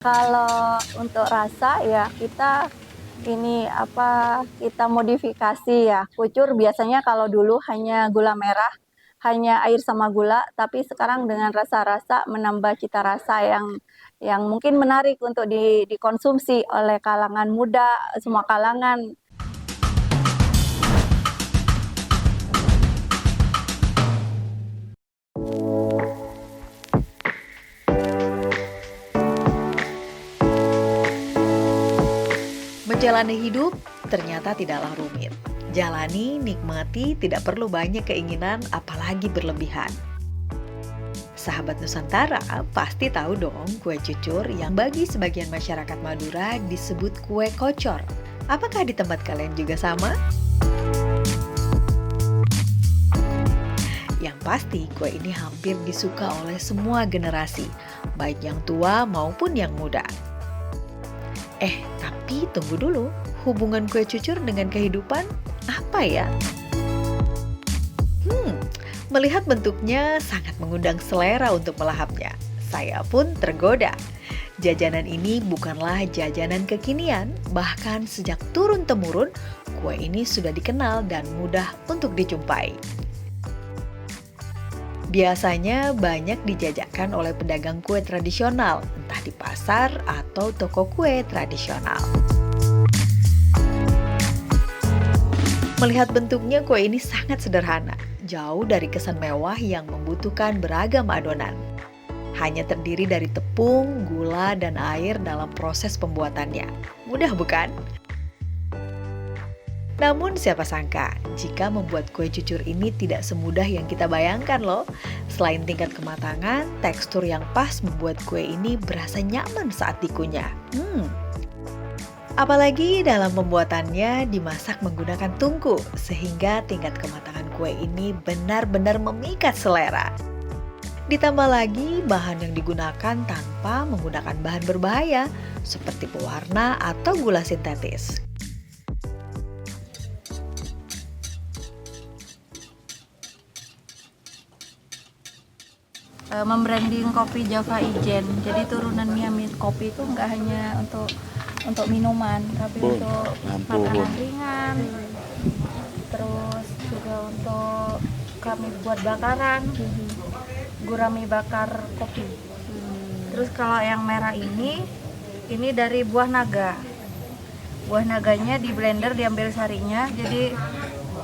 Kalau untuk rasa ya kita modifikasi ya. Kucur biasanya kalau dulu hanya gula merah, hanya air sama gula, tapi sekarang dengan rasa-rasa menambah cita rasa yang mungkin menarik untuk dikonsumsi oleh kalangan muda, semua kalangan. Menjalani hidup ternyata tidaklah rumit. Jalani, nikmati, tidak perlu banyak keinginan, apalagi berlebihan. Sahabat Nusantara pasti tahu dong kue cucur yang bagi sebagian masyarakat Madura disebut kue kocor. Apakah di tempat kalian juga sama? Yang pasti kue ini hampir disuka oleh semua generasi, baik yang tua maupun yang muda. Tapi tunggu dulu, hubungan kue cucur dengan kehidupan apa ya? Melihat bentuknya sangat mengundang selera untuk melahapnya. Saya pun tergoda. Jajanan ini bukanlah jajanan kekinian, bahkan sejak turun-temurun, kue ini sudah dikenal dan mudah untuk dijumpai. Biasanya banyak dijajakan oleh pedagang kue tradisional, entah di pasar atau toko kue tradisional. Melihat bentuknya, kue ini sangat sederhana, jauh dari kesan mewah yang membutuhkan beragam adonan. Hanya terdiri dari tepung, gula, dan air dalam proses pembuatannya. Mudah bukan? Namun siapa sangka, jika membuat kue cucur ini tidak semudah yang kita bayangkan loh. Selain tingkat kematangan, tekstur yang pas membuat kue ini berasa nyaman saat dikunyah. Apalagi dalam pembuatannya dimasak menggunakan tungku, sehingga tingkat kematangan kue ini benar-benar memikat selera. Ditambah lagi bahan yang digunakan tanpa menggunakan bahan berbahaya, seperti pewarna atau gula sintetis. Membranding kopi Java Ijen. Jadi turunannya kopi itu nggak hanya untuk minuman, tapi untuk makanan ringan. Terus juga untuk kami buat bakaran, gurami bakar kopi. Terus kalau yang merah ini dari buah naga. Buah naganya di blender, diambil sarinya, jadi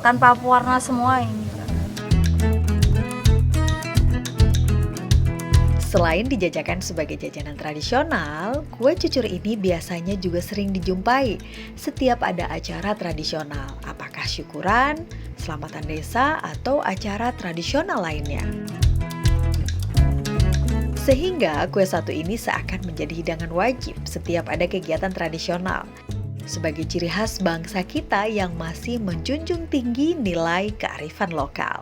tanpa pewarna semua ini. Selain dijajakan sebagai jajanan tradisional, kue cucur ini biasanya juga sering dijumpai setiap ada acara tradisional, apakah syukuran, selamatan desa, atau acara tradisional lainnya. Sehingga kue satu ini seakan menjadi hidangan wajib setiap ada kegiatan tradisional, sebagai ciri khas bangsa kita yang masih menjunjung tinggi nilai kearifan lokal.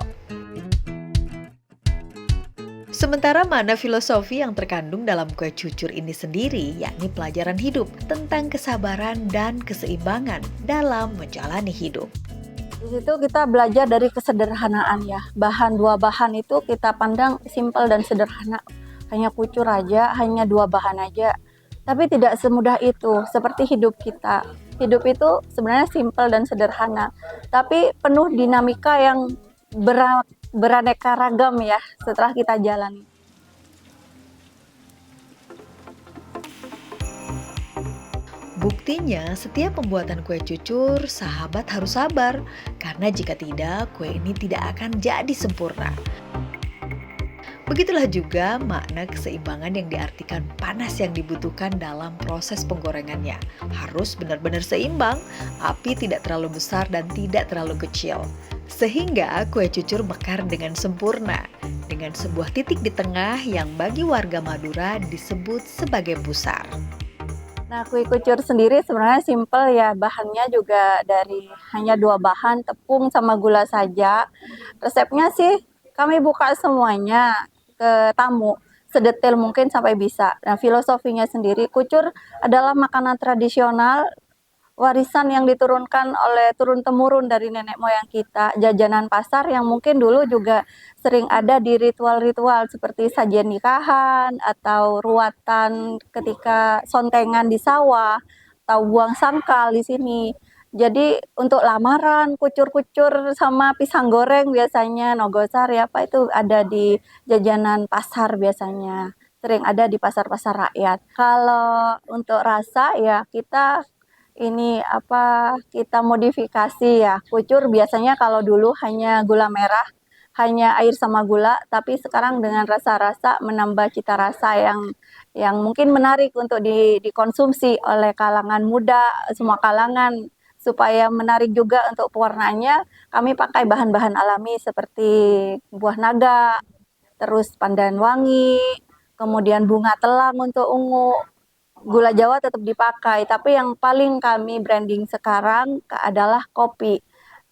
Sementara mana filosofi yang terkandung dalam kue cucur ini sendiri, yakni pelajaran hidup tentang kesabaran dan keseimbangan dalam menjalani hidup. Di situ kita belajar dari kesederhanaan ya. Dua bahan itu kita pandang simpel dan sederhana. Hanya kucur aja, hanya dua bahan aja. Tapi tidak semudah itu, seperti hidup kita. Hidup itu sebenarnya simpel dan sederhana, tapi penuh dinamika yang beraneka ragam ya setelah kita jalani. Buktinya, setiap pembuatan kue cucur, sahabat harus sabar. Karena jika tidak, kue ini tidak akan jadi sempurna. Begitulah juga makna keseimbangan yang diartikan panas yang dibutuhkan dalam proses penggorengannya. Harus benar-benar seimbang, api tidak terlalu besar dan tidak terlalu kecil. Sehingga kue cucur mekar dengan sempurna, dengan sebuah titik di tengah yang bagi warga Madura disebut sebagai pusar. Nah, kue kucur sendiri sebenarnya simpel ya, bahannya juga dari hanya dua bahan, tepung sama gula saja. Resepnya sih kami buka semuanya ke tamu, sedetail mungkin sampai bisa. Nah, filosofinya sendiri, kucur adalah makanan tradisional warisan yang diturunkan oleh turun-temurun dari nenek moyang kita, jajanan pasar yang mungkin dulu juga sering ada di ritual-ritual seperti sajian nikahan atau ruatan ketika sontengan di sawah atau buang sangkal di sini. Jadi untuk lamaran, kucur-kucur sama pisang goreng biasanya, nogosari apa itu ada di jajanan pasar biasanya. Sering ada di pasar-pasar rakyat. Kalau untuk rasa ya kita modifikasi ya. Kucur biasanya kalau dulu hanya gula merah, hanya air sama gula, tapi sekarang dengan rasa-rasa menambah cita rasa yang mungkin menarik untuk dikonsumsi oleh kalangan muda, semua kalangan supaya menarik juga untuk pewarnaannya. Kami pakai bahan-bahan alami seperti buah naga, terus pandan wangi, kemudian bunga telang untuk ungu. Gula Jawa tetap dipakai, tapi yang paling kami branding sekarang adalah kopi.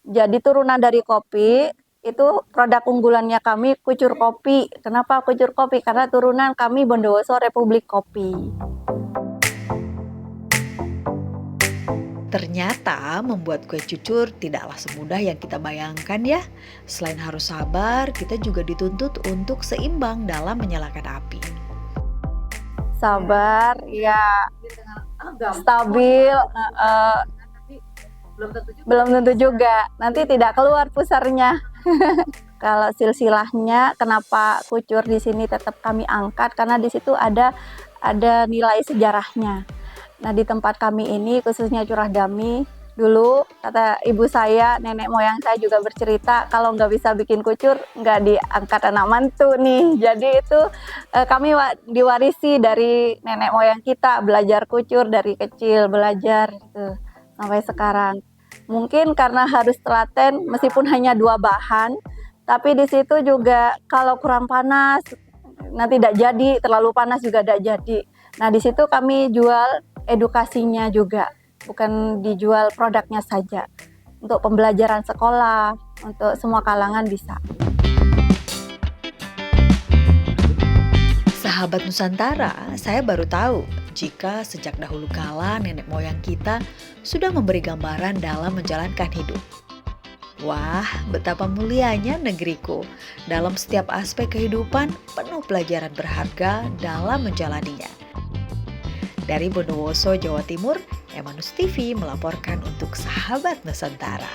Jadi turunan dari kopi, itu produk unggulannya kami Kucur Kopi. Kenapa Kucur Kopi? Karena turunan kami Bondowoso Republik Kopi. Ternyata membuat kue cucur tidaklah semudah yang kita bayangkan ya. Selain harus sabar, kita juga dituntut untuk seimbang dalam menyalakan api. Sabar, ya stabil, belum tentu juga. Nanti tidak keluar pusarnya. Kalau silsilahnya, kenapa kucur di sini tetap kami angkat? Karena di situ ada nilai sejarahnya. Nah, di tempat kami ini, khususnya Curah Dami, dulu kata ibu saya, nenek moyang saya juga bercerita, kalau nggak bisa bikin kucur, nggak diangkat anak mantu nih. Jadi itu kami diwarisi dari nenek moyang kita, belajar kucur dari kecil, belajar gitu, sampai sekarang. Mungkin karena harus telaten, meskipun hanya 2 bahan, tapi di situ juga kalau kurang panas, nanti tidak jadi, terlalu panas juga tidak jadi. Nah, di situ kami jual edukasinya juga, bukan dijual produknya saja. Untuk pembelajaran sekolah, untuk semua kalangan bisa. Sahabat Nusantara, saya baru tahu jika sejak dahulu kala nenek moyang kita sudah memberi gambaran dalam menjalankan hidup. Wah, betapa mulianya negeriku. Dalam setiap aspek kehidupan, penuh pelajaran berharga dalam menjalaninya. Dari Bondowoso, Jawa Timur, Emanus TV melaporkan untuk Sahabat Nusantara.